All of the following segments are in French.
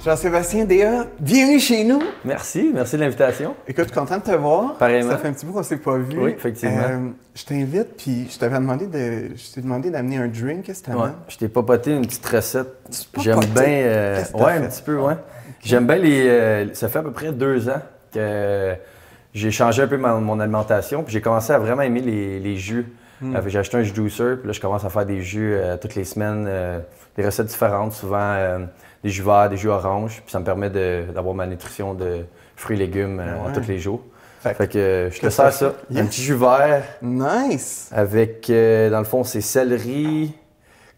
Jean-Sébastien Déa, bienvenue chez nous. Merci de l'invitation. Écoute, je suis content de te voir. Pareillement. Ça fait un petit bout qu'on ne s'est pas vu. Oui, effectivement. Je t'invite, puis je t'ai demandé d'amener un drink. Qu'est-ce que tu amènes? Je t'ai papoté une petite recette. J'aime bien. Ouais, un petit peu, ouais. Okay. J'aime bien les. Ça fait à peu près 2 ans que j'ai changé un peu mon alimentation, puis j'ai commencé à vraiment aimer les jus. J'ai acheté un juicer, puis là, je commence à faire des jus toutes les semaines, des recettes différentes, souvent des jus verts, des jus oranges, puis ça me permet d'avoir ma nutrition de fruits et légumes tous les jours. Fait que je te sers ça. Yes. Un petit jus vert. Nice! Avec, dans le fond, c'est céleri,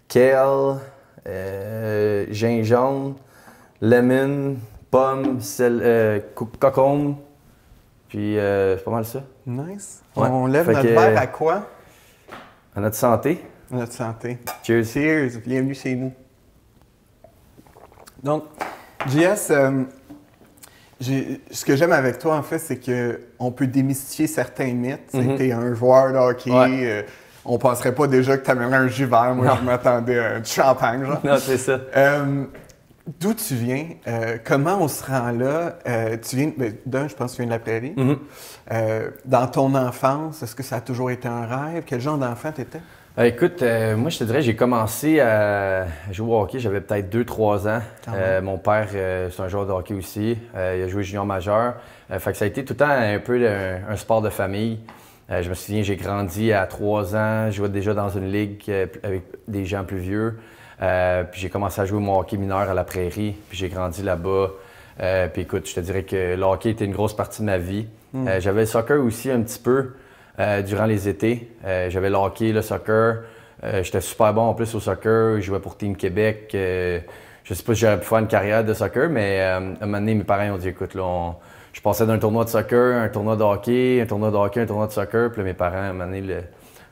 kale, gingembre, lemon, pomme, cocombe. Puis c'est pas mal ça. Nice. Ouais. On lève notre verre à quoi? À notre santé. À notre santé. Cheers. Cheers. Bienvenue chez nous. Donc, JS, ce que j'aime avec toi, en fait, c'est qu'on peut démystifier certains mythes. Tu es un joueur de hockey. Ouais. On penserait pas déjà que tu amènerais un jus vert. Moi, je m'attendais à du champagne, genre. Non, c'est ça. D'où tu viens? Comment on se rend là? Tu viens, je pense que tu viens de la prairie. Dans ton enfance, est-ce que ça a toujours été un rêve? Quel genre d'enfant tu étais? Écoute, moi, je te dirais, j'ai commencé à jouer au hockey, j'avais peut-être 2-3 ans. Mon père, c'est un joueur de hockey aussi. Il a joué junior majeur. Fait que ça a été tout le temps un peu un sport de famille. Je me souviens, j'ai grandi à 3 ans. Je jouais déjà dans une ligue avec des gens plus vieux. Puis j'ai commencé à jouer mon hockey mineur à la prairie. Puis j'ai grandi là-bas. Puis écoute, je te dirais que le hockey était une grosse partie de ma vie. J'avais le soccer aussi un petit peu. Durant les étés, j'avais le hockey, le soccer. J'étais super bon en plus au soccer. Je jouais pour Team Québec. Je sais pas si j'aurais pu faire une carrière de soccer, mais à un moment donné, mes parents ont dit écoute, là, je passais d'un tournoi de soccer, un tournoi de hockey, un tournoi de hockey, un tournoi de soccer. Puis là, mes parents, à un moment donné,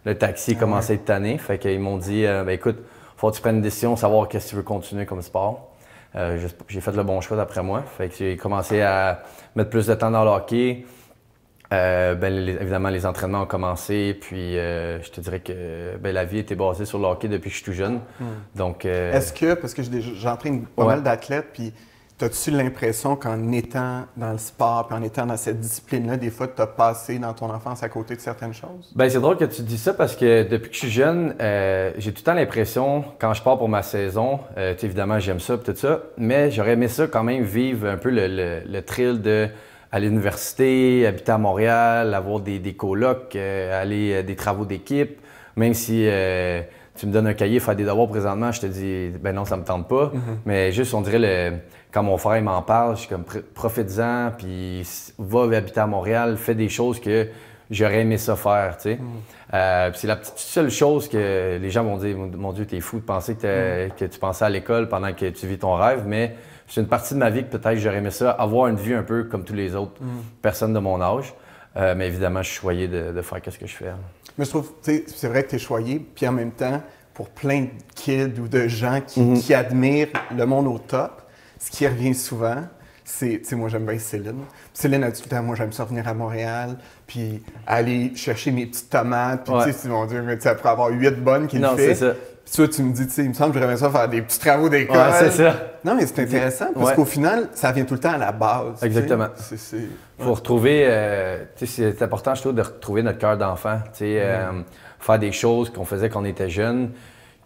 le taxi commençait à être tanné. Fait qu'ils m'ont dit écoute, faut que tu prennes une décision, savoir qu'est-ce que tu veux continuer comme sport. J'ai fait le bon choix d'après moi. Fait que j'ai commencé à mettre plus de temps dans le hockey. Évidemment, les entraînements ont commencé, puis je te dirais que la vie était basée sur le hockey depuis que je suis tout jeune. Donc, est-ce que, parce que j'entraîne pas mal d'athlètes, puis as-tu l'impression qu'en étant dans le sport, puis en étant dans cette discipline-là, des fois, tu as passé dans ton enfance à côté de certaines choses? C'est drôle que tu dis ça parce que depuis que je suis jeune, j'ai tout le temps l'impression, quand je pars pour ma saison, évidemment, j'aime ça et tout ça, mais j'aurais aimé ça quand même vivre un peu le thrill de à l'université, habiter à Montréal, avoir des colocs, aller à des travaux d'équipe. Même si tu me donnes un cahier, faire des devoirs présentement, je te dis, non, ça me tente pas. Mais juste, on dirait, quand mon frère m'en parle, je suis comme, profite-en, puis va habiter à Montréal, fais des choses que j'aurais aimé ça faire, tu sais. C'est la petite seule chose que les gens vont dire, mon Dieu, t'es fou de penser que tu pensais à l'école pendant que tu vis ton rêve, mais c'est une partie de ma vie que peut-être j'aurais aimé ça, avoir une vie un peu comme tous les autres personnes de mon âge. Mais évidemment, je suis choyé de faire ce que je fais. Mais je trouve, c'est vrai que tu es choyé, puis en même temps, pour plein de kids ou de gens qui admirent le monde au top, ce qui revient souvent, c'est, moi j'aime bien Céline. Céline a dit tout le temps, moi j'aime ça venir à Montréal, puis aller chercher mes petites tomates, puis tu sais, mon Dieu, mais après avoir 8 bonnes qu'il fait. Non, c'est ça. Puis toi, tu me dis, tu sais, il me semble que j'aimerais ça faire des petits travaux d'école. Ouais, c'est ça. Non, mais c'est intéressant parce qu'au final, ça vient tout le temps à la base. Exactement. Faut retrouver, c'est important, je trouve, de retrouver notre cœur d'enfant. Faire des choses qu'on faisait quand on était jeune,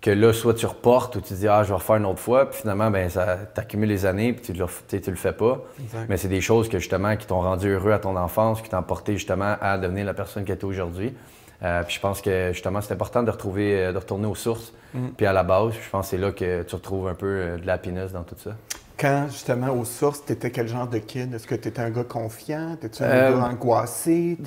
que là, soit tu reportes ou tu dis, je vais refaire une autre fois, puis finalement, ça t'accumule les années, puis tu le fais pas. Exact. Mais c'est des choses que justement, qui t'ont rendu heureux à ton enfance, qui t'ont porté justement à devenir la personne que tu es aujourd'hui. Puis je pense que justement, c'est important de retourner aux sources, puis à la base. Je pense que c'est là que tu retrouves un peu de l'happiness dans tout ça. Quand justement aux sources, tu étais quel genre de kid? Est-ce que tu étais un gars confiant? Étais-tu un gars angoissé?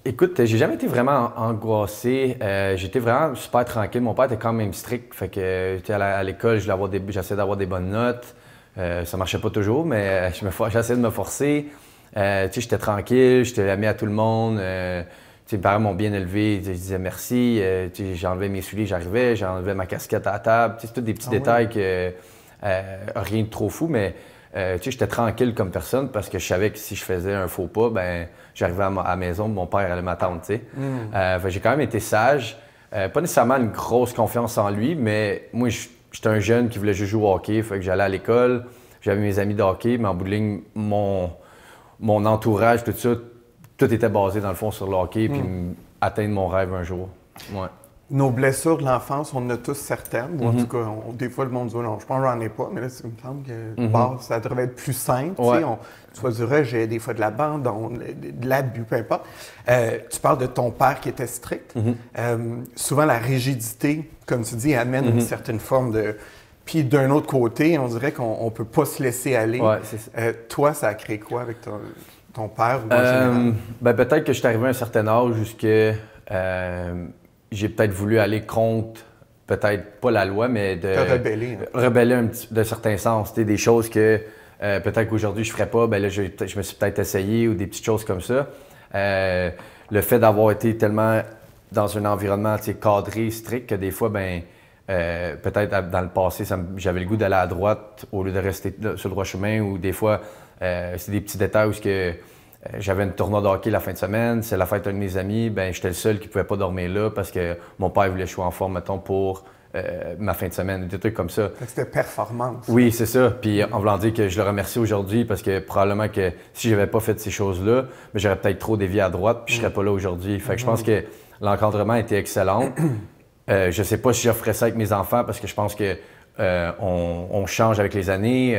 Écoute, j'ai jamais été vraiment angoissé. J'étais vraiment super tranquille. Mon père était quand même strict. Fait que à l'école, j'essayais d'avoir des bonnes notes. Ça marchait pas toujours, mais j'essayais de me forcer. J'étais tranquille, j'étais ami à tout le monde. Mes parents m'ont bien élevé, ils disaient merci. J'enlevais mes souliers, j'arrivais, j'enlevais ma casquette à la table. C'est tous des petits détails que rien de trop fou, mais j'étais tranquille comme personne parce que je savais que si je faisais un faux pas, j'arrivais à la maison, mon père allait m'attendre. J'ai quand même été sage. Pas nécessairement une grosse confiance en lui, mais moi, j'étais un jeune qui voulait juste jouer au hockey, fait que j'allais à l'école. j'avais mes amis de hockey, mais en bout de ligne, mon entourage, tout ça, tout était basé dans le fond sur le hockey, puis atteindre mon rêve un jour. Ouais. Nos blessures de l'enfance, on en a tous certaines. Ou en tout cas, des fois, le monde dit non, je pense que j'en ai pas, mais là, il me semble que ça devrait être plus simple. Ouais. Soit du rejet, des fois de l'abandon, de l'abus, peu importe. Tu parles de ton père qui était strict. Souvent, la rigidité, comme tu dis, amène une certaine forme de. Puis d'un autre côté, on dirait qu'on ne peut pas se laisser aller. Ouais, c'est ça. Toi, ça a créé quoi avec ton père ou en général? Ben, peut-être que je suis arrivé à un certain âge jusque j'ai peut-être voulu aller contre, peut-être pas la loi, mais de rebeller un petit, de certains sens. Des choses que peut-être qu'aujourd'hui je ne ferais pas, ben là, je me suis peut-être essayé ou des petites choses comme ça. Le fait d'avoir été tellement dans un environnement cadré, strict, que des fois, peut-être dans le passé, j'avais le goût d'aller à droite au lieu de rester sur le droit chemin, ou des fois, c'est des petits détails où j'avais une tournoi de hockey la fin de semaine, c'est la fête d'un de mes amis, j'étais le seul qui ne pouvait pas dormir là parce que mon père voulait que je sois en forme, mettons, pour ma fin de semaine, des trucs comme ça. C'était performance. Oui, c'est ça. Puis en voulant dire que je le remercie aujourd'hui parce que probablement que si je n'avais pas fait ces choses-là, j'aurais peut-être trop dévié à droite puis je ne serais pas là aujourd'hui. Fait que je pense que l'encadrement était excellent. Je ne sais pas si j'offrais ça avec mes enfants parce que je pense que on change avec les années.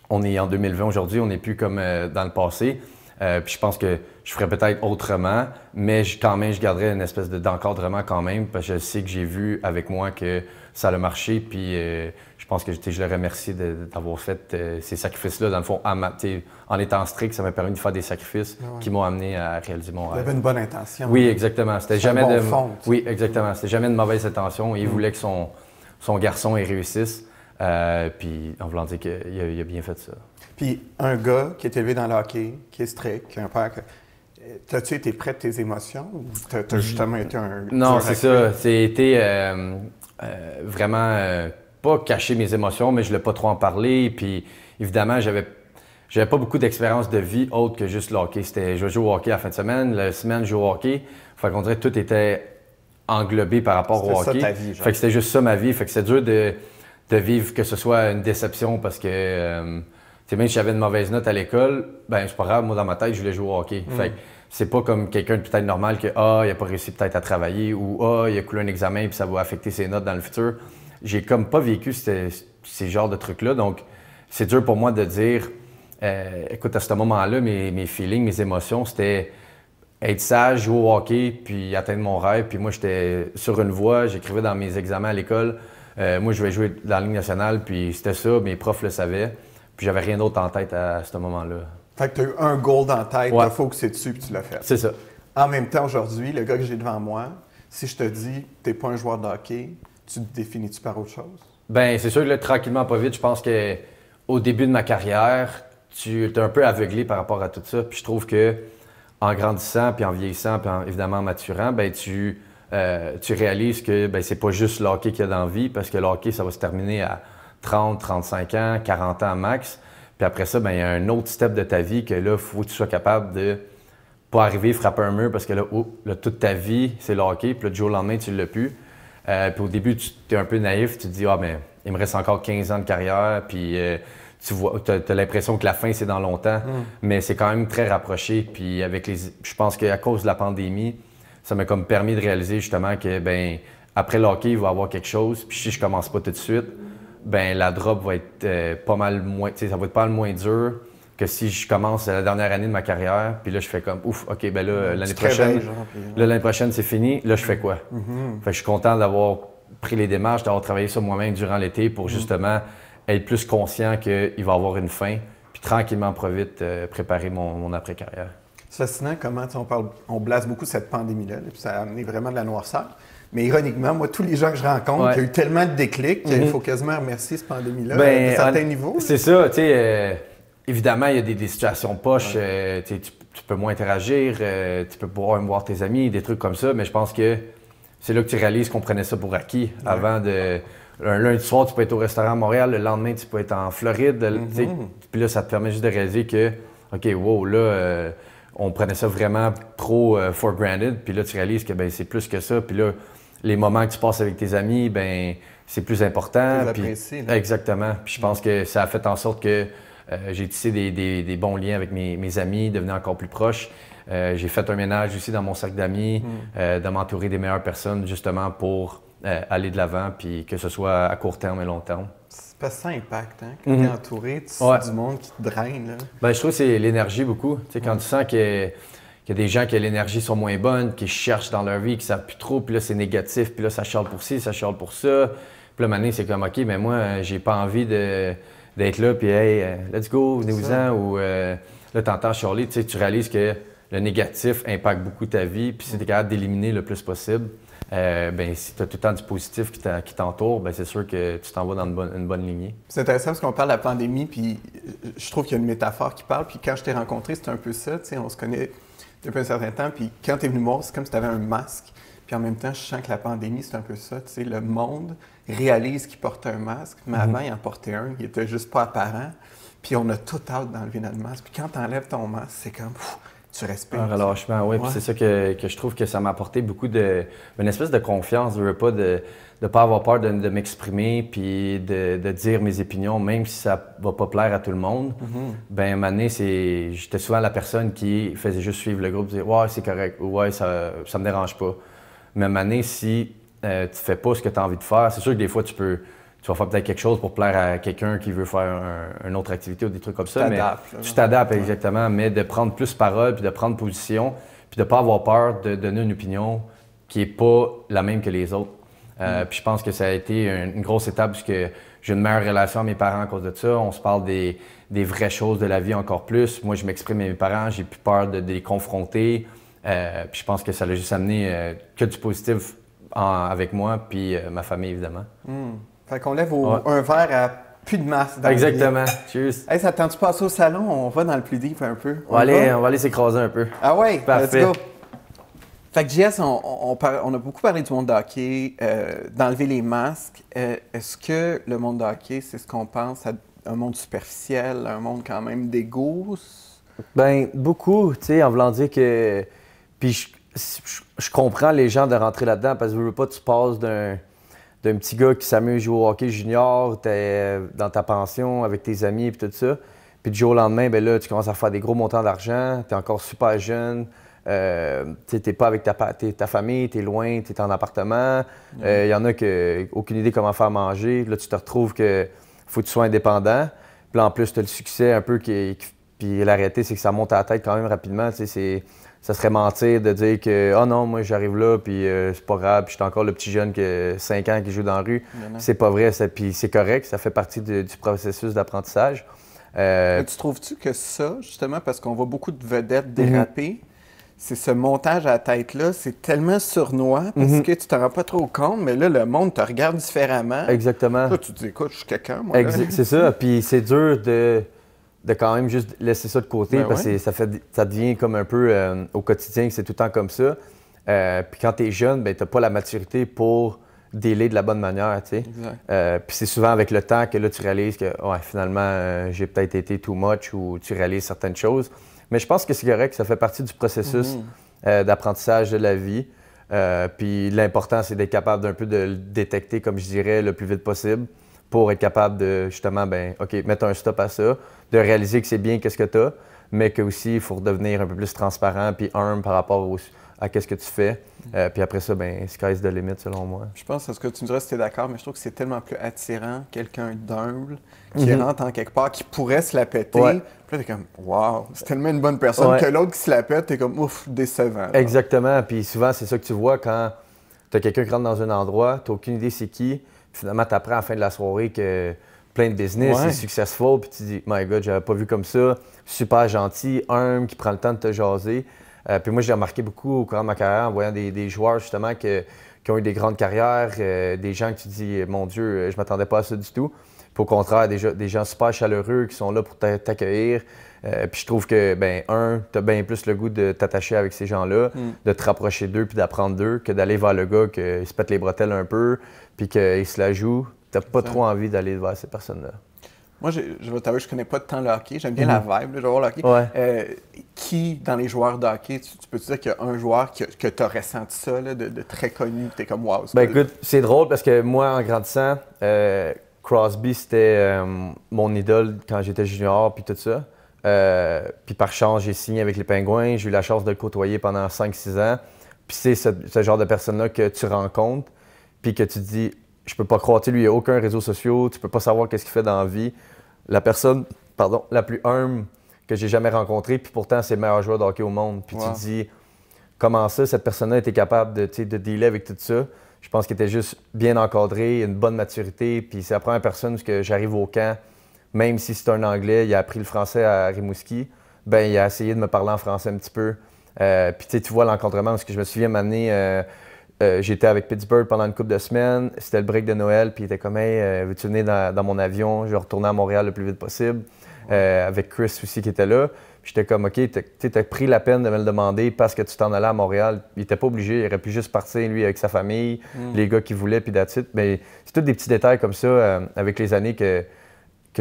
On est en 2020 aujourd'hui, on n'est plus comme dans le passé. Puis je pense que je ferais peut-être autrement, mais quand même, je garderais une espèce d'encadrement quand même, parce que je sais que j'ai vu avec moi que ça a marché, puis je pense que je le remercie d'avoir fait ces sacrifices-là. Dans le fond, en étant strict, ça m'a permis de faire des sacrifices qui m'ont amené à réaliser mon rêve. Il avait une bonne intention. Oui, exactement. C'était jamais un bon fond, Oui, exactement. C'était jamais de mauvaise intention. Il voulait que son garçon y réussisse, puis en voulant dire qu'il a bien fait ça. Puis un gars qui est élevé dans le hockey, qui est strict, qui a un père... T'as-tu été prêt de tes émotions ou t'as justement été un... Non, c'est ça. C'était vraiment pas cacher mes émotions, mais je ne voulais pas trop en parler. Puis évidemment, j'avais pas beaucoup d'expérience de vie autre que juste le hockey. Je jouais au hockey la fin de semaine, la semaine, je jouais au hockey. Fait qu'on dirait que tout était englobé par rapport au hockey. C'était ça ta vie, genre. Fait que c'était juste ça ma vie. Fait que c'est dur de vivre que ce soit une déception parce que... même si j'avais une mauvaise note à l'école, c'est pas grave, moi dans ma tête, je voulais jouer au hockey. Fait que c'est pas comme quelqu'un de peut-être normal que il a pas réussi peut-être à travailler ou il a coulé un examen puis ça va affecter ses notes dans le futur. J'ai comme pas vécu ces genres de trucs-là. Donc c'est dur pour moi de dire écoute, à ce moment-là, mes feelings, mes émotions, c'était être sage, jouer au hockey, puis atteindre mon rêve. Puis moi, j'étais sur une voie, j'écrivais dans mes examens à l'école. Moi, je vais jouer dans la Ligue nationale, puis c'était ça, mes profs le savaient. Puis j'avais rien d'autre en tête à ce moment-là. Fait que tu as eu un goal dans la tête, il faut que c'est dessus, puis tu l'as fait. C'est ça. En même temps, aujourd'hui, le gars que j'ai devant moi, si je te dis tu n'es pas un joueur de hockey, tu te définis-tu par autre chose? C'est sûr que là, tranquillement, pas vite, je pense qu'au début de ma carrière, tu es un peu aveuglé par rapport à tout ça. Puis je trouve que en grandissant, puis en vieillissant, puis évidemment en maturant, tu réalises que c'est pas juste le hockey qu'il y a dans la vie, parce que le hockey, ça va se terminer à 30, 35 ans, 40 ans max. Puis après ça, il y a un autre step de ta vie que là, il faut que tu sois capable de pas arriver, frapper un mur parce que là, toute ta vie, c'est le hockey. Puis là, du jour au lendemain, tu ne l'as plus. Puis au début, tu es un peu naïf. Tu te dis, il me reste encore 15 ans de carrière. Puis tu as l'impression que la fin, c'est dans longtemps. Mais c'est quand même très rapproché. Puis je pense qu'à cause de la pandémie, ça m'a comme permis de réaliser justement que, après le hockey, il va y avoir quelque chose. Puis si je commence pas tout de suite, la drop va être pas mal moins, ça va être pas mal moins dur que si je commence la dernière année de ma carrière, puis là je fais comme ouf, ok, l'année prochaine c'est fini, là je fais quoi? Fait que je suis content d'avoir pris les démarches, d'avoir travaillé sur moi-même durant l'été pour justement être plus conscient qu'il va y avoir une fin, puis tranquillement, pas vite, préparer mon après-carrière. C'est fascinant comment on blase beaucoup cette pandémie-là, puis ça a amené vraiment de la noirceur. Mais ironiquement, moi, tous les gens que je rencontre, il y a eu tellement de déclics qu'il faut quasiment remercier cette pandémie-là à certains niveaux. C'est ça, tu sais. Évidemment, il y a des situations poches. Tu peux moins interagir, tu peux pouvoir voir tes amis, des trucs comme ça. Mais je pense que c'est là que tu réalises qu'on prenait ça pour acquis. Avant un lundi soir, tu peux être au restaurant à Montréal, le lendemain, tu peux être en Floride. Puis là, ça te permet juste de réaliser que, OK, wow, là, on prenait ça vraiment trop for granted. Puis là, tu réalises que c'est plus que ça. Puis là, les moments que tu passes avec tes amis, c'est plus important. Plus apprécié, là. Exactement. Puis je pense que ça a fait en sorte que j'ai tissé des bons liens avec mes amis, devenir encore plus proches. J'ai fait un ménage aussi dans mon cercle d'amis, de m'entourer des meilleures personnes justement pour aller de l'avant, puis que ce soit à court terme et long terme. Parce que ça impacte, hein? Quand tu es entouré, tu sais du monde qui te draine. Là. Ben, je trouve que c'est l'énergie beaucoup. Tu sais, quand tu sens qu'il y a des gens qui l'énergie sont moins bonnes, qui cherchent dans leur vie, qui ne savent plus trop, puis là c'est négatif, puis là ça chiale pour ci, ça chiale pour ça. Puis là maintenant c'est comme OK, mais moi j'ai pas envie d'être là, puis hey, let's go, venez-vous-en. Ou là t'entends chialer, tu sais, tu réalises que le négatif impacte beaucoup ta vie, puis si tu es capable d'éliminer le plus possible, ben, si tu as tout le temps du positif qui t'entoure, ben, c'est sûr que tu t'en vas dans une bonne lignée. C'est intéressant parce qu'on parle de la pandémie, puis je trouve qu'il y a une métaphore qui parle. Puis quand je t'ai rencontré, c'était un peu ça. Tu sais, on se connaît depuis un certain temps. Puis quand tu es venu me voir, c'est comme si tu avais un masque. Puis en même temps, je sens que la pandémie, c'est un peu ça. Tu sais, le monde réalise qu'il porte un masque, mais avant, il en portait un. Il était juste pas apparent. Puis on a tout hâte d'enlever notre masque. Puis quand tu enlèves ton masque, c'est comme... tu respectes. Un relâchement, oui. Puis c'est ça que je trouve que ça m'a apporté beaucoup une espèce de confiance, de ne pas avoir peur de m'exprimer puis de dire mes opinions, même si ça va pas plaire à tout le monde. Ben, à un moment donné, j'étais souvent la personne qui faisait juste suivre le groupe, dire « Ouais, c'est correct » ou « Ouais, ça me dérange pas ». Mais à un moment donné, si tu fais pas ce que tu as envie de faire, c'est sûr que des fois, tu vas faire peut-être quelque chose pour plaire à quelqu'un qui veut faire une autre activité ou des trucs comme ça. Mais tu t'adaptes, exactement. Mais de prendre plus parole, puis de prendre position, puis de ne pas avoir peur de donner une opinion qui n'est pas la même que les autres. Puis je pense que ça a été une grosse étape puisque j'ai une meilleure relation avec mes parents à cause de ça. On se parle des vraies choses de la vie encore plus. Moi, je m'exprime à mes parents, j'ai plus peur de les confronter. Puis je pense que ça a juste amené que du positif avec moi, puis ma famille, évidemment. Fait qu'on lève un verre à plus de masse. Exactement. Cheers. Hey, ça tente-tu passer au salon? On va dans le plus deep un peu. On va aller s'écraser un peu. Ah ouais? Parfait. Let's go. Fait que JS, on a beaucoup parlé du monde de hockey, d'enlever les masques. Est-ce que le monde de hockey, c'est ce qu'on pense à un monde superficiel, un monde quand même d'ego? Ben beaucoup, tu sais, en voulant dire que... Puis je comprends les gens de rentrer là-dedans parce que je veux pas, tu passes d'un petit gars qui s'amuse à jouer au hockey junior, t'es dans ta pension avec tes amis et tout ça. Puis du jour au lendemain, ben là, tu commences à faire des gros montants d'argent, t'es encore super jeune, t'es pas avec ta famille, t'es loin, t'es en appartement. Il y en a qui n'ont aucune idée comment faire manger. Là, tu te retrouves que faut que tu sois indépendant. Puis là, en plus, tu as le succès un peu puis la réalité, c'est que ça monte à la tête quand même rapidement. Ça serait mentir de dire que « Ah non, moi j'arrive là, puis c'est pas grave, puis je suis encore le petit jeune que 5 ans qui joue dans la rue. » C'est pas vrai, puis c'est correct, ça fait partie du processus d'apprentissage. Tu trouves-tu que ça, justement, parce qu'on voit beaucoup de vedettes déraper, c'est ce montage à la tête-là, c'est tellement sournois parce que tu t'en rends pas trop compte, mais là, le monde te regarde différemment. Exactement. Là, tu te dis « Écoute, je suis quelqu'un, moi. » C'est ça, puis c'est dur de quand même juste laisser ça de côté parce que ça devient comme un peu au quotidien que c'est tout le temps comme ça. Puis quand tu es jeune, ben, tu n'as pas la maturité pour dealer de la bonne manière. Puis c'est souvent avec le temps que là, tu réalises que finalement, j'ai peut-être été too much ou tu réalises certaines choses. Mais je pense que c'est correct, ça fait partie du processus d'apprentissage de la vie. Puis l'important, c'est d'être capable d'un peu de le détecter, comme je dirais, le plus vite possible pour être capable de, justement, mettre un stop à ça, de réaliser que c'est bien qu'est-ce que tu as, mais qu'aussi, il faut redevenir un peu plus transparent puis humble par rapport à qu'est-ce que tu fais. Puis après ça, sky's the limit, selon moi. Je pense que ce que tu me diras si tu es d'accord, mais je trouve que c'est tellement plus attirant, quelqu'un d'humble, qui rentre en quelque part, qui pourrait se la péter. Puis là, t'es comme, wow, c'est tellement une bonne personne que l'autre qui se la pète, t'es comme, ouf, décevant. Là. Exactement. Puis souvent, c'est ça que tu vois quand tu as quelqu'un qui rentre dans un endroit, tu n'as aucune idée c'est qui. Finalement, tu apprends à la fin de la soirée que plein de business, c'est successful, puis tu dis « My God, j'avais pas vu comme ça. » Super gentil, humble, qui prend le temps de te jaser. Puis moi, j'ai remarqué beaucoup au cours de ma carrière en voyant des joueurs justement qui ont eu des grandes carrières, des gens que tu dis « Mon Dieu, je m'attendais pas à ça du tout. » Puis au contraire, des gens super chaleureux qui sont là pour t'accueillir. Puis je trouve que, tu as bien plus le goût de t'attacher avec ces gens-là, de te rapprocher d'eux puis d'apprendre d'eux que d'aller vers le gars qui se pète les bretelles un peu puis qu'il se la joue. Tu n'as pas trop envie d'aller vers ces personnes-là. Moi, je vais t'avouer, je connais pas tant le hockey. J'aime bien la vibe, là, je vais voir le hockey. Ouais. Qui, dans les joueurs de hockey, tu peux te dire qu'il y a un joueur que tu as ressenti ça, là, de très connu, que tu es comme wow? Ben écoute, c'est drôle parce que moi, en grandissant, Crosby, c'était mon idole quand j'étais junior, puis tout ça. Puis par chance, j'ai signé avec les Pingouins. J'ai eu la chance de le côtoyer pendant 5-6 ans. Puis c'est ce genre de personne-là que tu rencontres, puis que tu te dis, je peux pas croire, tu sais, lui, il n'a aucun réseau social, tu peux pas savoir qu'est-ce qu'il fait dans la vie. La personne, la plus humble que j'ai jamais rencontrée, puis pourtant, c'est le meilleur joueur de hockey au monde. Puis tu te dis, comment ça, cette personne-là était capable de dealer avec tout ça? Je pense qu'il était juste bien encadré, une bonne maturité, puis c'est la première personne que j'arrive au camp, même si c'est un Anglais, il a appris le français à Rimouski, ben il a essayé de me parler en français un petit peu. Puis tu vois l'encadrement, parce que je me souviens m'amener, j'étais avec Pittsburgh pendant une couple de semaines, c'était le break de Noël, puis il était comme « Hey, veux-tu venir dans mon avion? Je vais retourner à Montréal le plus vite possible. » Avec Chris aussi qui était là. Puis j'étais comme « OK, t'as pris la peine de me le demander parce que tu t'en allais à Montréal. » Il était pas obligé, il aurait pu juste partir, lui, avec sa famille, les gars qu'il voulait, puis that's it. Mais c'est tous des petits détails comme ça, avec les années que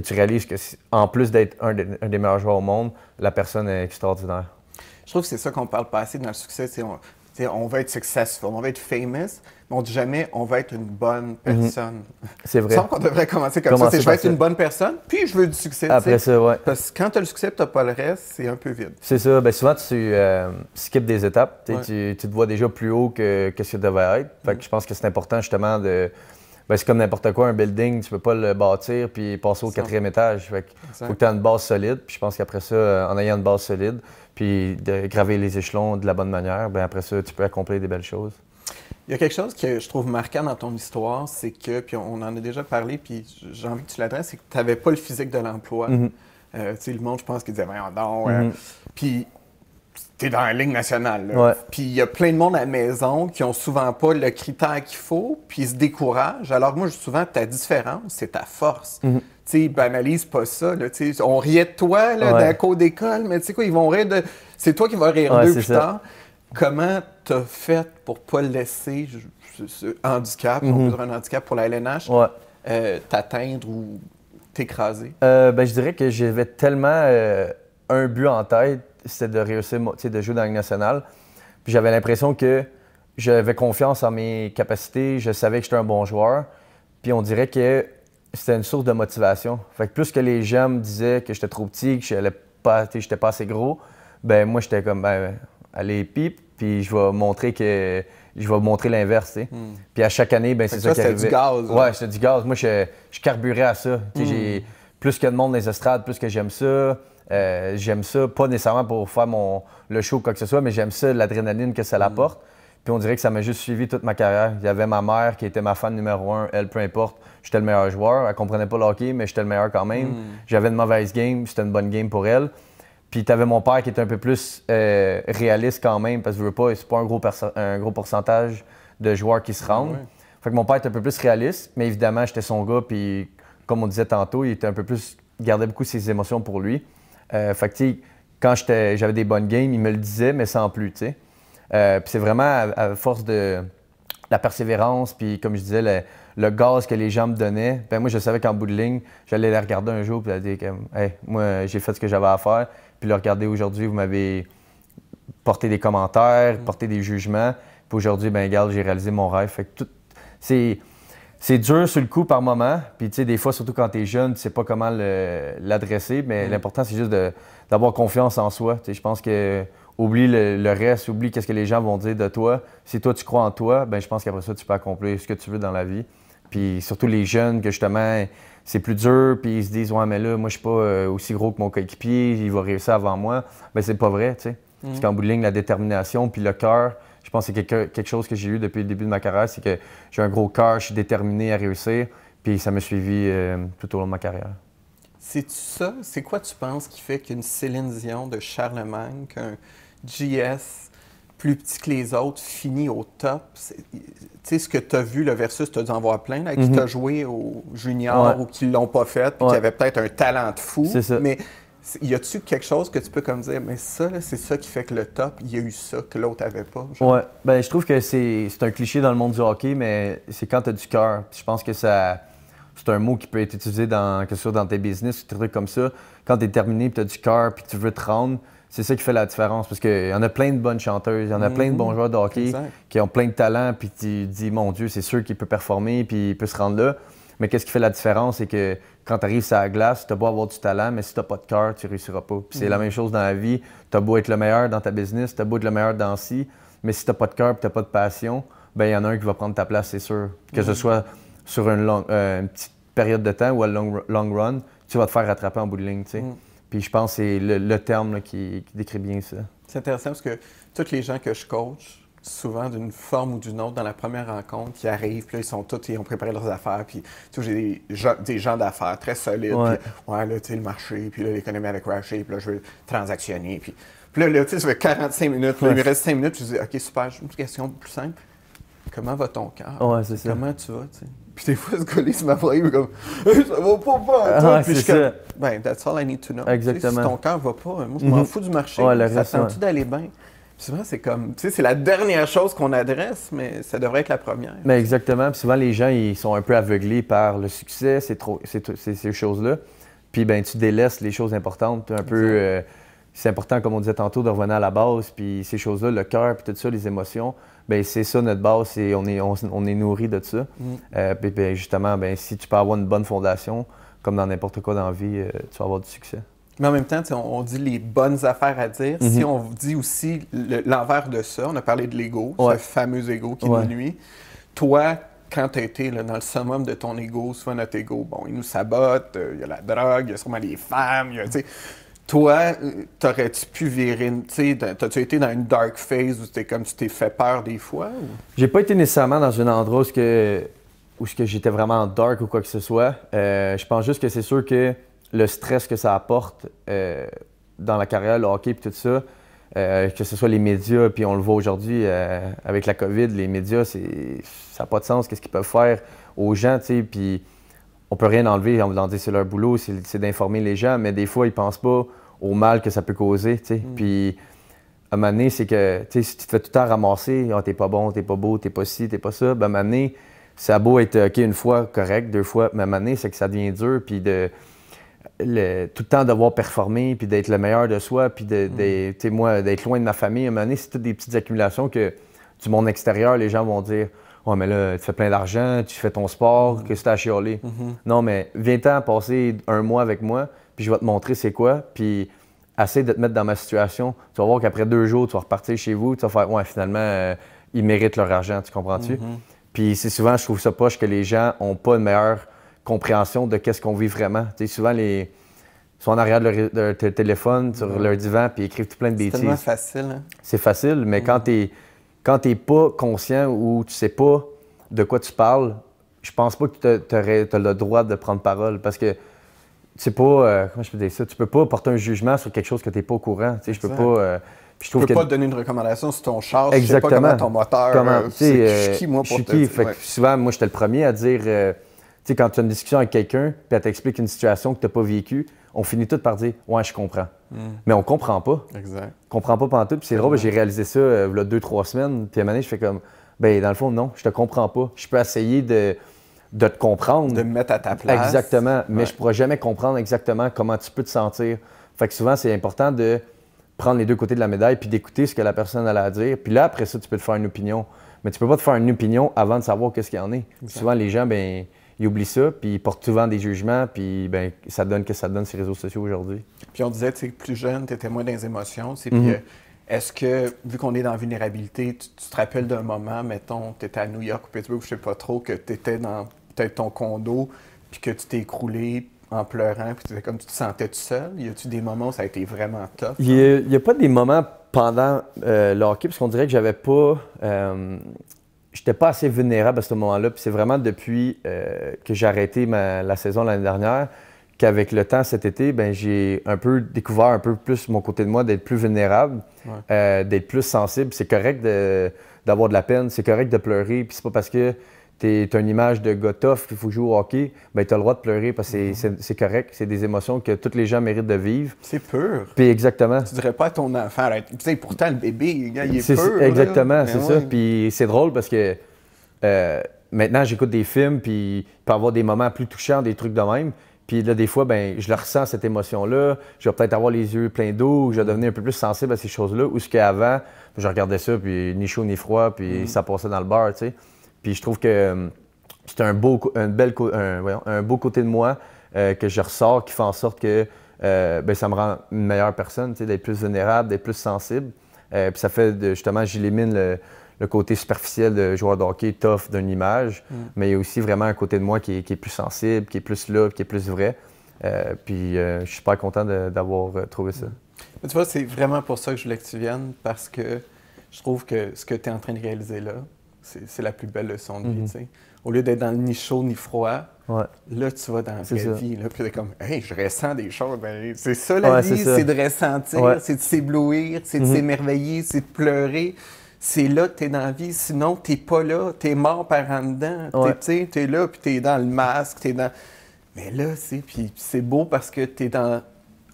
tu réalises que, en plus d'être un des meilleurs joueurs au monde, la personne est extraordinaire. Je trouve que c'est ça qu'on parle pas assez dans le succès. On va être successful, on va être famous, mais on dit jamais on va être une bonne personne. C'est vrai. Il me semble qu'on devrait commencer comme ça. Je vais être une bonne personne, puis je veux du succès. Après ça, ouais. Parce que quand tu as le succès et tu n'as pas le reste, c'est un peu vide. C'est ça. Bien, souvent, tu skippes des étapes. Tu te vois déjà plus haut que ce que tu devais être. Fait que je pense que c'est important justement de... Ben, c'est comme n'importe quoi, un building, tu peux pas le bâtir puis passer au 4e étage. Fait faut que tu aies une base solide. Puis je pense qu'après ça, en ayant une base solide, puis de graver les échelons de la bonne manière, ben après ça, tu peux accomplir des belles choses. Il y a quelque chose que je trouve marquant dans ton histoire, c'est que, puis on en a déjà parlé, puis j'ai envie que tu l'adresses, c'est que tu n'avais pas le physique de l'emploi. Tu sais, le monde, je pense, qui disait « Voyons donc. Puis tu es dans la Ligue nationale. Là. Puis il y a plein de monde à la maison qui ont souvent pas le critère qu'il faut, puis ils se découragent. Alors moi, souvent, ta différence, c'est ta force. Tu sais, banalise pas ça. Là, on riait de toi là, dans la cour d'école, mais tu sais quoi, ils vont rire de... C'est toi qui vas rire d'eux plus tard. Comment tu as fait pour pas laisser ce handicap, on peut dire un handicap pour la LNH, t'atteindre ou t'écraser? Ben, je dirais que j'avais tellement un but en tête, c'était de réussir, de jouer dans la Ligue nationale. Puis j'avais l'impression que j'avais confiance en mes capacités, je savais que j'étais un bon joueur. Puis on dirait que c'était une source de motivation. Fait que plus que les gens me disaient que j'étais trop petit, que j'étais pas assez gros, ben moi j'étais comme allez pipe, puis je vais montrer l'inverse, tu sais. Puis à chaque année, ben c'est ça qui arrivait. C'était du gaz. Ouais, c'était du gaz. Moi je carburais à ça. J'ai plus que de monde dans les estrades, plus que j'aime ça. J'aime ça, pas nécessairement pour faire le show ou quoi que ce soit, mais j'aime ça, l'adrénaline que ça l'apporte. Puis on dirait que ça m'a juste suivi toute ma carrière. Il y avait ma mère qui était ma fan numéro 1. Elle, peu importe, j'étais le meilleur joueur. Elle comprenait pas le hockey, mais j'étais le meilleur quand même. J'avais une mauvaise game, c'était une bonne game pour elle. Puis tu avais mon père qui était un peu plus réaliste quand même, parce que je veux pas, c'est pas un gros pourcentage de joueurs qui se rendent. Fait que mon père était un peu plus réaliste, mais évidemment, j'étais son gars. Puis comme on disait tantôt, il était un peu plus, il gardait beaucoup ses émotions pour lui. Fait que, tu sais, quand j'avais des bonnes games, il me le disait, mais sans plus, tu sais. Puis c'est vraiment à force de la persévérance, puis comme je disais, le gaz que les gens me donnaient. Ben moi, je savais qu'en bout de ligne, j'allais les regarder un jour, puis dire comme, hey, moi, j'ai fait ce que j'avais à faire. Puis le regarder aujourd'hui, vous m'avez porté des commentaires, porté des jugements. Puis aujourd'hui, ben regarde, j'ai réalisé mon rêve. Fait que c'est dur sur le coup par moment. Puis tu sais, des fois, surtout quand tu es jeune, tu sais pas comment l'adresser. Mais l'important, c'est juste d'avoir confiance en soi. Tu sais, je pense que oublie le reste, oublie qu'est-ce que les gens vont dire de toi. Si toi, tu crois en toi, ben je pense qu'après ça, tu peux accomplir ce que tu veux dans la vie. Puis surtout les jeunes que justement, c'est plus dur, puis ils se disent « Ouais, mais là, moi, je suis pas aussi gros que mon coéquipier, il va réussir avant moi. » Ben c'est pas vrai, tu sais. Parce qu'en bout de ligne, la détermination puis le cœur, je pense que c'est quelque chose que j'ai eu depuis le début de ma carrière, c'est que j'ai un gros cœur, je suis déterminé à réussir, puis ça m'a suivi tout au long de ma carrière. C'est-tu ça? C'est quoi tu penses qui fait qu'une Céline Dion de Charlemagne, qu'un JS plus petit que les autres finit au top? Tu sais, ce que tu as vu, le versus, tu as dû en voir plein, là, qui t'a joué au junior ou qui l'ont pas fait, puis qui avaient peut-être un talent de fou. C'est ça. Mais y a-tu quelque chose que tu peux comme dire, mais ça, c'est ça qui fait que le top, il y a eu ça que l'autre avait pas? Genre? Ouais, ben je trouve que c'est un cliché dans le monde du hockey, mais c'est quand tu as du cœur. Je pense que ça c'est un mot qui peut être utilisé que ce soit dans tes business ou des trucs comme ça. Quand tu es terminé, puis tu as du cœur, puis tu veux te rendre, c'est ça qui fait la différence. Parce qu'il y en a plein de bonnes chanteuses, il y en a plein de bons joueurs de hockey qui ont plein de talent, puis tu dis, mon Dieu, c'est sûr qu'il peut performer, puis il peut se rendre là. Mais qu'est-ce qui fait la différence, c'est que quand tu arrives sur la glace, tu as beau avoir du talent, mais si tu n'as pas de cœur, tu ne réussiras pas. Puis c'est la même chose dans la vie. Tu as beau être le meilleur dans ta business, tu as beau être le meilleur dans ci, mais si tu n'as pas de cœur et tu n'as pas de passion, ben il y en a un qui va prendre ta place, c'est sûr. Que ce soit sur une petite période de temps ou à long run, tu vas te faire rattraper en bout de ligne. Puis je pense que c'est le terme là, qui décrit bien ça. C'est intéressant parce que tous les gens que je coach, souvent d'une forme ou d'une autre, dans la première rencontre, qui arrivent, puis là, ils ont préparé leurs affaires, puis tu sais, j'ai des gens d'affaires très solides, puis là, tu sais, le marché, puis là, l'économie avec Raché, puis là, je veux transactionner, puis là, tu sais, ça fait 45 minutes, puis là, il me reste 5 minutes, puis je dis, OK, super, j'ai une question plus simple. Comment va ton cœur? Ouais, c'est ça. Comment tu vas, tu sais? Puis des fois, ce gars-là, il m'a pris comme, ça va pas, puis je suis comme, ben, that's all I need to know. Exactement. Si ton cœur va pas, moi, je m'en fous du marché, ça tente-tu d'aller bien? Souvent, c'est comme, tu sais, c'est la dernière chose qu'on adresse, mais ça devrait être la première. Mais exactement. Puis souvent, les gens, ils sont un peu aveuglés par le succès, ces choses-là. Puis ben, tu délaisses les choses importantes. Un peu, c'est important, comme on disait tantôt, de revenir à la base. Puis ces choses-là, le cœur, puis tout ça, les émotions, ben c'est ça notre base. On est nourri de ça. Puis ben, justement, ben, si tu peux avoir une bonne fondation, comme dans n'importe quoi dans la vie, tu vas avoir du succès. Mais en même temps, on dit les bonnes affaires à dire. Si on dit aussi l'envers de ça, on a parlé de l'ego, ce fameux ego qui nous nuit. Toi, quand tu as été là, dans le summum de ton ego, souvent notre ego, bon, il nous sabote, il y a la drogue, il y a sûrement les femmes, toi, t'aurais-tu pu virer, t'as-tu été dans une dark phase où tu t'es fait peur des fois? Ou? J'ai pas été nécessairement dans un endroit où j'étais vraiment dark ou quoi que ce soit. Je pense juste que c'est sûr que le stress que ça apporte dans la carrière, le hockey et tout ça, que ce soit les médias, puis on le voit aujourd'hui avec la COVID, les médias, ça n'a pas de sens, qu'est-ce qu'ils peuvent faire aux gens, tu sais, puis on peut rien enlever, on va dire c'est leur boulot, c'est d'informer les gens, mais des fois, ils pensent pas au mal que ça peut causer, tu sais, puis à un moment donné, c'est que, tu sais, si tu te fais tout le temps ramasser, « t'es pas bon, t'es pas beau, t'es pas ci, t'es pas ça », ben à un moment donné, ça a beau être OK une fois, correct, 2 fois, mais à un moment donné, c'est que ça devient dur, puis tout le temps devoir performer, puis d'être le meilleur de soi, puis moi, d'être loin de ma famille, à un moment donné, c'est toutes des petites accumulations que du monde extérieur, les gens vont dire « Ouais, mais là, tu fais plein d'argent, tu fais ton sport, qu'est-ce que t'as à chialer? Non, mais viens-t'en passer 1 mois avec moi, puis je vais te montrer c'est quoi, puis essaie de te mettre dans ma situation. Tu vas voir qu'après 2 jours, tu vas repartir chez vous, tu vas faire « Ouais, finalement, ils méritent leur argent, tu comprends-tu? Puis c'est souvent, je trouve ça poche que les gens n'ont pas une meilleure compréhension de qu'est-ce qu'on vit vraiment. Tu sais, souvent, ils sont en arrière de leur téléphone, sur leur divan, puis ils écrivent tout plein de bêtises. C'est tellement facile. Hein? C'est facile, mais quand t'es pas conscient ou tu sais pas de quoi tu parles, je pense pas que tu as le droit de prendre parole. Parce que c'est pas... comment je peux dire ça? Tu peux pas porter un jugement sur quelque chose que t'es pas au courant. Tu sais, je peux pas... Je peux pas te donner une recommandation sur ton char, je sais pas comment ton moteur... je suis qui, moi, pour te dire? Fait que souvent, moi, j'étais le premier à dire... Tu sais, quand tu as une discussion avec quelqu'un, puis elle t'explique une situation que tu n'as pas vécue, on finit tout par dire « Ouais, je comprends ». Mais on comprend pas. Exact. On comprend pas pantoute. Puis c'est drôle, j'ai réalisé ça il y a 2-3 semaines. Puis à un moment donné, je fais comme « Ben, dans le fond, non, je te comprends pas. Je peux essayer de te comprendre. » De me mettre à ta place. Exactement. Mais je pourrais jamais comprendre exactement comment tu peux te sentir. Fait que souvent, c'est important de prendre les 2 côtés de la médaille puis d'écouter ce que la personne a à dire. Puis là, après ça, tu peux te faire une opinion. Mais tu peux pas te faire une opinion avant de savoir qu'est-ce qu'il y en est. Souvent, les gens, ben ils oublient ça, puis ils portent souvent des jugements, puis ben, ça donne que ça donne ces réseaux sociaux aujourd'hui. Puis on disait, tu sais, plus jeune, tu étais moins dans les émotions. Puis est-ce que, vu qu'on est dans la vulnérabilité, tu te rappelles d'un moment, mettons, tu étais à New York ou Pittsburgh, je sais pas trop, que tu étais dans peut-être ton condo, puis que tu t'es écroulé en pleurant, puis tu étais comme tu te sentais tout seul? Y a-tu des moments où ça a été vraiment tough? Il n'y a pas des moments pendant le hockey, parce qu'on dirait que j'avais pas... j'étais pas assez vulnérable à ce moment-là. Puis c'est vraiment depuis que j'ai arrêté la saison l'année dernière qu'avec le temps cet été, ben j'ai un peu découvert un peu plus mon côté de moi, d'être plus vulnérable, d'être plus sensible. C'est correct d'avoir de la peine, c'est correct de pleurer. Puis c'est pas parce que t'as une image de gars tough qu'il faut jouer au hockey, ben t'as le droit de pleurer parce que c'est correct. C'est des émotions que tous les gens méritent de vivre. C'est pur. Puis exactement. Tu dirais pas à ton enfant, tu sais, pourtant le bébé, il est pur. Exactement, c'est ça. Puis c'est drôle parce que maintenant, j'écoute des films, puis il peut y avoir des moments plus touchants, des trucs de même. Puis là, des fois, ben, je le ressens, cette émotion-là. Je vais peut-être avoir les yeux pleins d'eau, je vais devenir un peu plus sensible à ces choses-là. Ou ce qu'avant, je regardais ça, puis ni chaud ni froid, puis ça passait dans le beurre, tu sais. Puis je trouve que c'est un beau côté de moi que je ressors, qui fait en sorte que ben, ça me rend une meilleure personne, tu sais, d'être plus vulnérable, d'être plus sensible. Puis ça fait, justement, j'élimine le côté superficiel de joueur de hockey, tough d'une image, mais il y a aussi vraiment un côté de moi qui est plus sensible, qui est plus là, qui est plus vrai. Puis je suis super content d'avoir trouvé ça. Mais tu vois, c'est vraiment pour ça que je voulais que tu viennes, parce que je trouve que ce que tu es en train de réaliser là, c'est la plus belle leçon de vie, tu sais. Au lieu d'être dans le ni chaud ni froid, là, tu vas dans la vraie vie, là, puis t'es comme « Hey, je ressens des choses. » Ben, c'est ça la vie, c'est de ressentir, c'est de s'éblouir, c'est de s'émerveiller, c'est de pleurer. C'est là que tu es dans la vie. Sinon, tu n'es pas là. Tu es mort par en dedans. Tu es là, puis tu es dans le masque. T'es dans... Mais là, c'est beau parce que tu es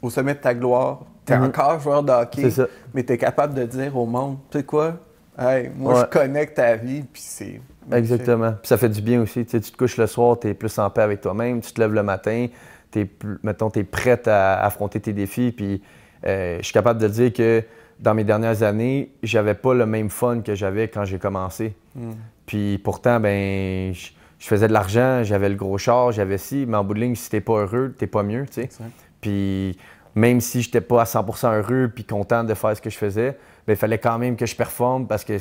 au sommet de ta gloire. Tu es encore joueur de hockey, mais tu es capable de dire au monde, tu sais quoi? Hey, moi, je connecte ta vie, puis c'est... Exactement. Puis ça fait du bien aussi. Tu te couches le soir, tu es plus en paix avec toi-même. Tu te lèves le matin, tu es prête à affronter tes défis. Puis je suis capable de dire que dans mes dernières années, j'avais pas le même fun que j'avais quand j'ai commencé. Puis pourtant, ben, je faisais de l'argent, j'avais le gros char, j'avais ci, mais en bout de ligne, si t'es pas heureux, t'es pas mieux, tu sais. Puis même si j'étais pas à 100% heureux puis content de faire ce que je faisais, ben, il fallait quand même que je performe parce que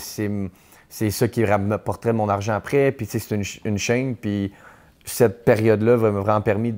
c'est ça qui m'apporterait mon argent après. Puis c'est une chaîne. Puis cette période-là m'a vraiment permis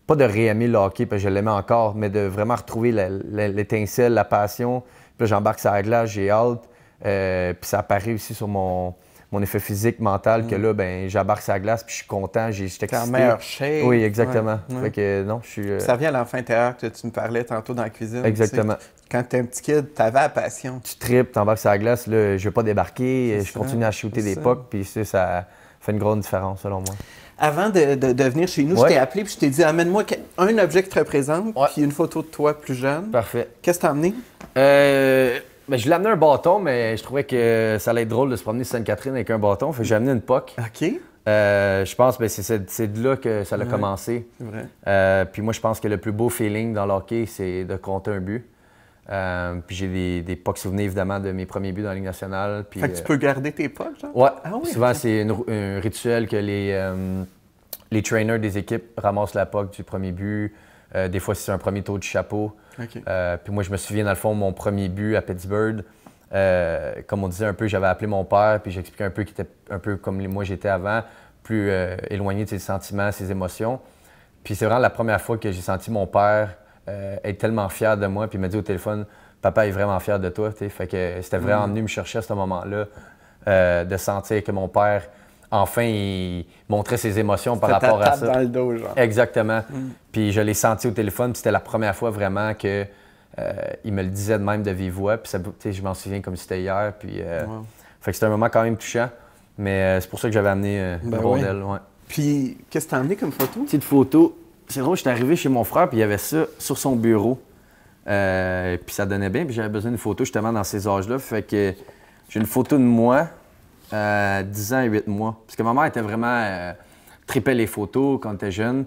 pas de réaimer le hockey, parce que je l'aimais encore, mais de vraiment retrouver l'étincelle, la passion. Puis là, j'embarque sur la glace, j'ai hâte. Puis ça apparaît aussi sur mon effet physique, mental, que là, ben, j'embarque sur la glace, puis je suis content, j'étais excité. T'es en meilleure shape. Oui, exactement. Fait que non, je suis... Ça vient à l'enfant intérieur que tu me parlais tantôt dans la cuisine. Exactement. Quand t'es un petit kid, t'avais la passion. Tu tripes, t'embarques sur la glace, là, je veux pas débarquer, je continue à shooter des pucks, puis ça fait une grande différence, selon moi. Avant de venir chez nous, je t'ai appelé puis je t'ai dit « Amène-moi un objet qui te représente, puis une photo de toi plus jeune. » Parfait. Qu'est-ce que t'as amené? Ben, je l'ai amené un bâton, mais je trouvais que ça allait être drôle de se promener sur Sainte-Catherine avec un bâton. Fait que j'ai amené une puck. OK. Je pense que c'est de là que ça a commencé. C'est vrai. Puis moi, je pense que le plus beau feeling dans le hockey, c'est de compter un but. Puis j'ai des pucks souvenirs, évidemment, de mes premiers buts dans la Ligue nationale. Puis, fait que tu peux garder tes pucks, genre? Ouais. Ah, oui. Souvent, c'est un rituel que les trainers des équipes ramassent la puck du premier but. Des fois, c'est un premier tour du chapeau. Okay. Puis moi, je me souviens, dans le fond, mon premier but à Pittsburgh, comme on disait un peu, j'avais appelé mon père, puis j'expliquais un peu qu'il était un peu comme moi j'étais avant, plus éloigné de ses sentiments, ses émotions. Puis c'est vraiment la première fois que j'ai senti mon père être tellement fier de moi, puis il m'a dit au téléphone, « Papa est vraiment fier de toi. » Fait que c'était vraiment venu me chercher à ce moment-là, de sentir que mon père, enfin, il montrait ses émotions par rapport à ça. Dans le dos, genre. Exactement. Puis je l'ai senti au téléphone, puis c'était la première fois vraiment que il me le disait de même de vive voix. Puis ça, je m'en souviens comme si c'était hier. Puis, fait que c'était un moment quand même touchant. Mais c'est pour ça que j'avais amené une rondelle. Ouais. Puis qu'est-ce que tu as amené comme photo? Petite photo. C'est drôle, j'étais arrivé chez mon frère, puis il y avait ça sur son bureau. Puis ça donnait bien, puis j'avais besoin d'une photo justement dans ces âges-là. Fait que j'ai une photo de moi. 10 ans et 8 mois. Parce que ma mère était vraiment... tripait les photos quand elle était jeune.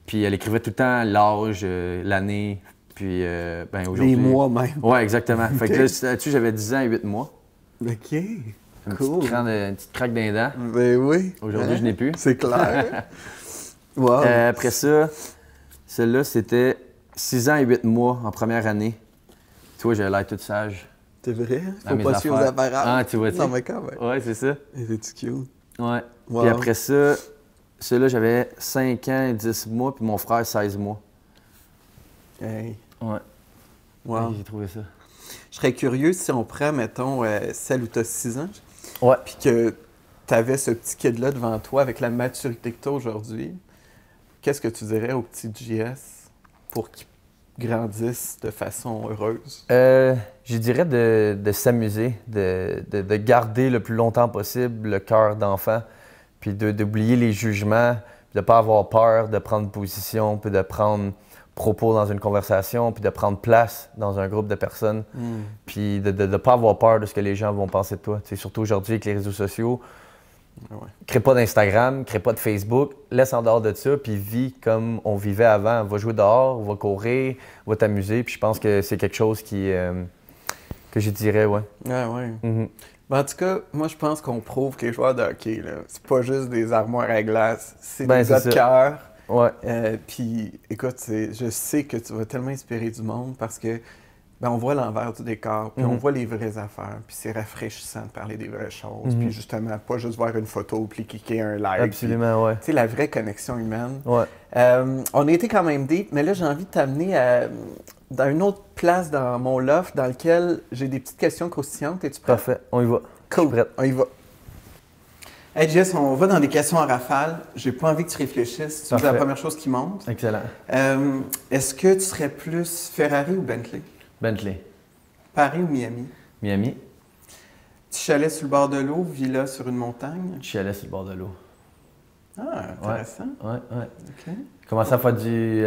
Puis elle écrivait tout le temps l'âge, l'année. Puis ben aujourd'hui... Les mois même. Ouais, exactement. Okay. Fait que là-dessus, j'avais 10 ans et 8 mois. OK. Une cool. Petite craque d'un dent. Ben oui. Aujourd'hui, je n'ai plus. C'est clair. Wow. Après ça, celle-là, c'était 6 ans et 8 mois en première année. Tu vois, j'avais l'air toute sage. C'est vrai? Faut pas suivre aux apparences. Ah, tu vois, non, mais quand même. Ouais, c'est ça. C'est cute. Ouais. Wow. Puis après ça, celui-là, j'avais 5 ans et 10 mois, puis mon frère, 16 mois. Hey. Ouais. Wow. J'ai trouvé ça. Je serais curieux si on prend, mettons, celle où tu as 6 ans. Ouais. Puis que tu avais ce petit kid-là devant toi avec la maturité que tu as aujourd'hui. Qu'est-ce que tu dirais au petit JS pour qu'il grandisse de façon heureuse? Je dirais de s'amuser, de garder le plus longtemps possible le cœur d'enfant, puis d'oublier les jugements, de ne pas avoir peur de prendre position, puis de prendre propos dans une conversation, puis de prendre place dans un groupe de personnes, puis de ne pas avoir peur de ce que les gens vont penser de toi. T'sais, surtout aujourd'hui avec les réseaux sociaux, Ouais. Crée pas d'Instagram, crée pas de Facebook, laisse en dehors de ça, puis vis comme on vivait avant. Va jouer dehors, va courir, va t'amuser, puis je pense que c'est quelque chose que je dirais, ouais. Ah ouais. Ben, en tout cas, moi, je pense qu'on prouve que les joueurs de hockey, là, c'est pas juste des armoires à glace, c'est des gars de cœur. Ouais. Puis, écoute, je sais que tu vas tellement inspirer du monde parce que on voit l'envers du décor, puis on voit les vraies affaires, puis c'est rafraîchissant de parler des vraies choses, puis justement, pas juste voir une photo, puis cliquer un like. Absolument, ouais. Tu sais, la vraie connexion humaine. Ouais. On a été quand même deep, mais là, j'ai envie de t'amener dans une autre place dans mon loft dans lequel j'ai des petites questions croustillantes. Es-tu prêt? Parfait, on y va. Cool, Je suis prête. On y va. Hey Jess, on va dans des questions en rafale. J'ai pas envie que tu réfléchisses. C'est la première chose qui monte. Excellent. Est-ce que tu serais plus Ferrari ou Bentley? Bentley. Paris ou Miami? Miami. Petit chalet sur le bord de l'eau, villa sur une montagne? Chalet sur le bord de l'eau. Ah, intéressant. Ouais. OK. J'ai commencé à faire du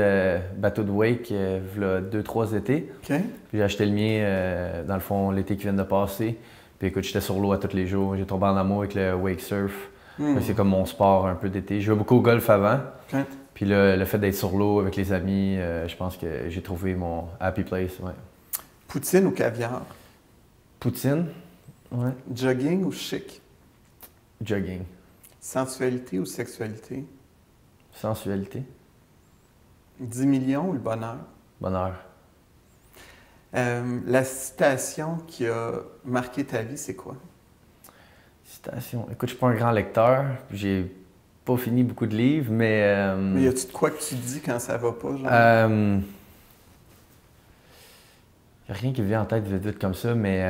bateau de wake il y a 2-3 étés. OK. Puis j'ai acheté le mien, dans le fond, l'été qui vient de passer. Puis écoute, j'étais sur l'eau à tous les jours. J'ai tombé en amour avec le wake surf. C'est comme mon sport un peu d'été. Je jouais beaucoup au golf avant. OK. Puis le fait d'être sur l'eau avec les amis, je pense que j'ai trouvé mon happy place. Ouais. Poutine ou caviar? Poutine. Ouais. Jogging ou chic? Jogging. Sensualité ou sexualité? Sensualité. 10 millions ou le bonheur? Bonheur. La citation qui a marqué ta vie, c'est quoi? Citation. Écoute, je suis pas un grand lecteur. J'ai pas fini beaucoup de livres, mais... Mais y a-tu de quoi que tu dis quand ça va pas, genre? Y a rien qui me vient en tête vite comme ça, mais...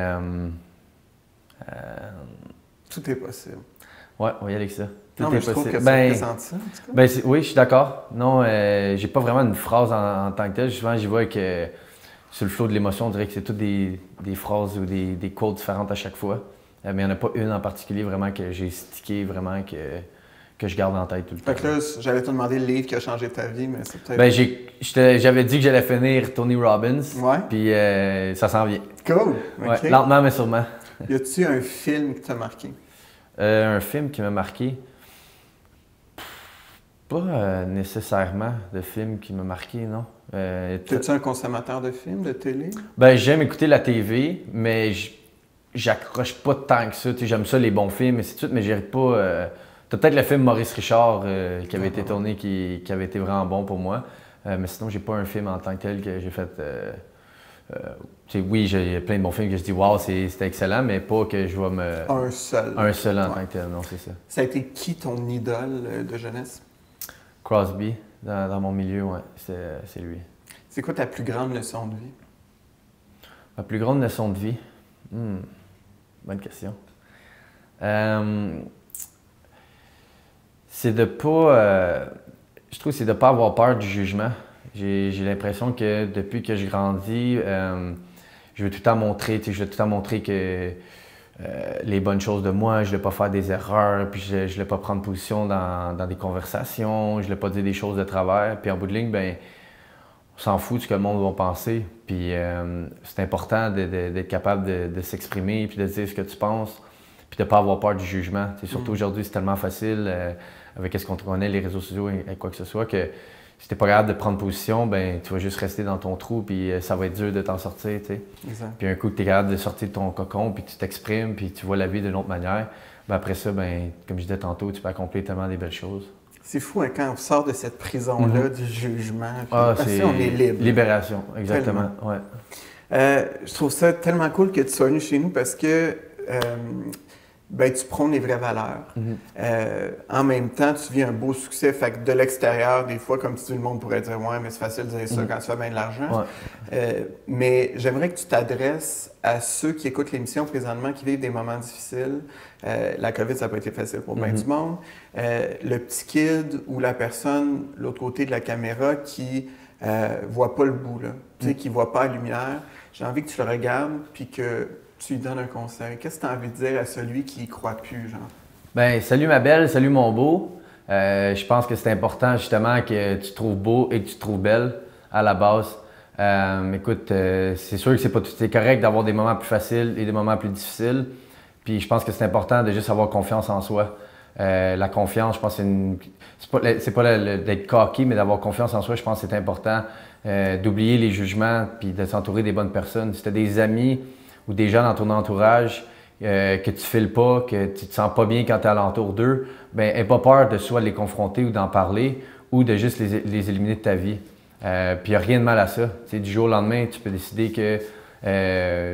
Tout est possible. Ouais, on va y aller avec ça. Tout non, mais est je trouve possible. que ça représente ça, en tout cas. Oui, je suis d'accord. Non, j'ai pas vraiment une phrase en tant que telle. Souvent, j'y vois que sur le flot de l'émotion, on dirait que c'est toutes des phrases ou des quotes différentes à chaque fois. Mais il n'y en a pas une en particulier vraiment que j'ai stické, vraiment que je garde en tête tout le temps. Fait que là, j'allais te demander le livre qui a changé ta vie, mais c'est peut-être... J'avais dit que j'allais finir Tony Robbins. Ouais. Puis ça s'en vient. Cool! Ouais, Okay. lentement, mais sûrement. Y a-tu un film qui t'a marqué? Un film qui m'a marqué? Pas nécessairement de film qui m'a marqué, non. T'es-tu un consommateur de films, de télé? J'aime écouter la TV, mais j'accroche pas tant que ça. J'aime ça, les bons films, et c'est tout, mais j'irai pas... T'as peut-être le film Maurice Richard qui avait été tourné, qui avait été vraiment bon pour moi. Mais sinon, j'ai pas un film en tant que tel que j'ai fait... oui, j'ai plein de bons films que je dis « Wow, c'était excellent », mais pas que je vais me... Un seul. Un seul en tant que tel, non, c'est ça. Ça a été qui ton idole de jeunesse? Crosby, dans mon milieu, ouais, c'est lui. C'est quoi ta plus grande leçon de vie? Ma plus grande leçon de vie? Bonne question. C'est de pas... je trouve que c'est de pas avoir peur du jugement. J'ai l'impression que depuis que je grandis, je veux tout le temps montrer, je veux tout le temps montrer que les bonnes choses de moi, je ne veux pas faire des erreurs, puis je ne veux pas prendre position dans des conversations, je ne veux pas dire des choses de travers. Puis en bout de ligne, on s'en fout de ce que le monde va penser. Puis c'est important d'être capable de s'exprimer, puis de dire ce que tu penses, puis de ne pas avoir peur du jugement. Surtout aujourd'hui, c'est tellement facile avec ce qu'on connaît, les réseaux sociaux et quoi que ce soit, que si tu n'es pas capable de prendre position, tu vas juste rester dans ton trou, puis ça va être dur de t'en sortir. Exact. Puis un coup que tu es capable de sortir de ton cocon, puis tu t'exprimes, puis tu vois la vie d'une autre manière, après ça, comme je disais tantôt, tu peux accomplir tellement des belles choses. C'est fou quand on sort de cette prison-là du jugement. C'est on est libre. Libération, exactement. Ouais. Je trouve ça tellement cool que tu sois venu chez nous parce que tu prônes les vraies valeurs. En même temps, tu vis un beau succès. Fait que de l'extérieur, des fois, comme tu dis, le monde pourrait dire « Ouais, mais c'est facile de dire ça quand tu fais bien de l'argent. Ouais. » Mais j'aimerais que tu t'adresses à ceux qui écoutent l'émission présentement, qui vivent des moments difficiles. La COVID, ça n'a pas été facile pour bien du monde. Le petit kid ou la personne, l'autre côté de la caméra, qui voit pas le bout, là, qui voit pas la lumière. J'ai envie que tu le regardes puis que tu lui donnes un conseil. Qu'est-ce que tu as envie de dire à celui qui y croit plus, genre? Salut ma belle, salut mon beau. Je pense que c'est important justement que tu te trouves beau et que tu te trouves belle à la base. Écoute, c'est sûr que c'est correct d'avoir des moments plus faciles et des moments plus difficiles. Puis je pense que c'est important de juste avoir confiance en soi. La confiance, je pense que c'est pas d'être cocky, mais d'avoir confiance en soi, je pense que c'est important. D'oublier les jugements puis de s'entourer des bonnes personnes. Si tu as des amis ou des gens dans ton entourage que tu files pas, que tu te sens pas bien quand tu es alentour d'eux, ben n'aie pas peur de soit les confronter ou d'en parler ou de juste les éliminer de ta vie. Puis il n'y a rien de mal à ça. Tu sais, du jour au lendemain, tu peux décider que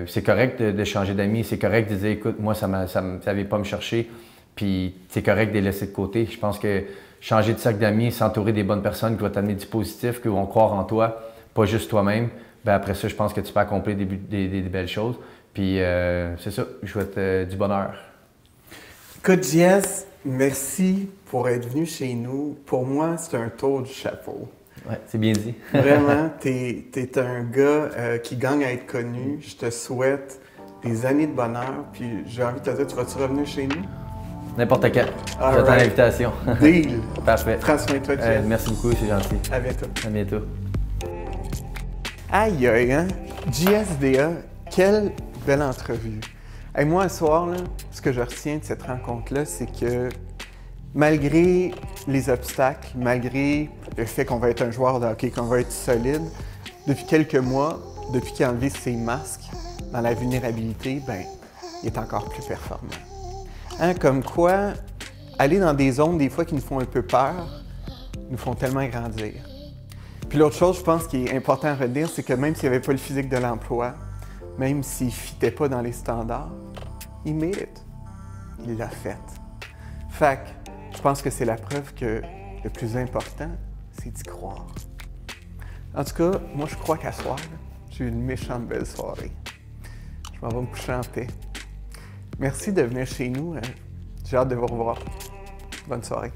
c'est correct de changer d'amis, c'est correct de dire écoute, moi ça n'avait pas me chercher, puis c'est correct de les laisser de côté. Je pense que changer de cercle d'amis, s'entourer des bonnes personnes qui vont t'amener du positif, qui vont croire en toi, pas juste toi-même, ben après ça, je pense que tu peux accomplir des belles choses. Puis c'est ça, je souhaite du bonheur. Écoute, JS, merci pour être venu chez nous. Pour moi, c'est un tour du chapeau. Ouais, c'est bien dit. Vraiment, t'es un gars qui gagne à être connu. Je te souhaite des années de bonheur. Puis j'ai envie de te dire, tu vas-tu revenir chez nous? N'importe quand. J'attends l'invitation. Deal. Parfait. Prends soin de toi, JS. Merci beaucoup, c'est gentil. À bientôt. À bientôt. Aïe, aïe, hein? JSDA, quelle belle entrevue. Et moi, ce soir, là, ce que je retiens de cette rencontre-là, c'est que malgré les obstacles, malgré le fait qu'on va être un joueur de hockey, qu'on va être solide, depuis quelques mois, depuis qu'il a enlevé ses masques dans la vulnérabilité, ben, il est encore plus performant. Hein, comme quoi, aller dans des zones, des fois, qui nous font un peu peur, nous font tellement grandir. Puis l'autre chose, je pense, qui est important à retenir, c'est que même s'il n'y avait pas le physique de l'emploi, même s'il ne fitait pas dans les standards, il made it. Il l'a fait. Fait que je pense que c'est la preuve que le plus important, c'est d'y croire. En tout cas, moi, je crois qu'à soir, j'ai eu une méchante belle soirée. Je m'en vais me coucher en paix. Merci de venir chez nous. J'ai hâte de vous revoir. Bonne soirée.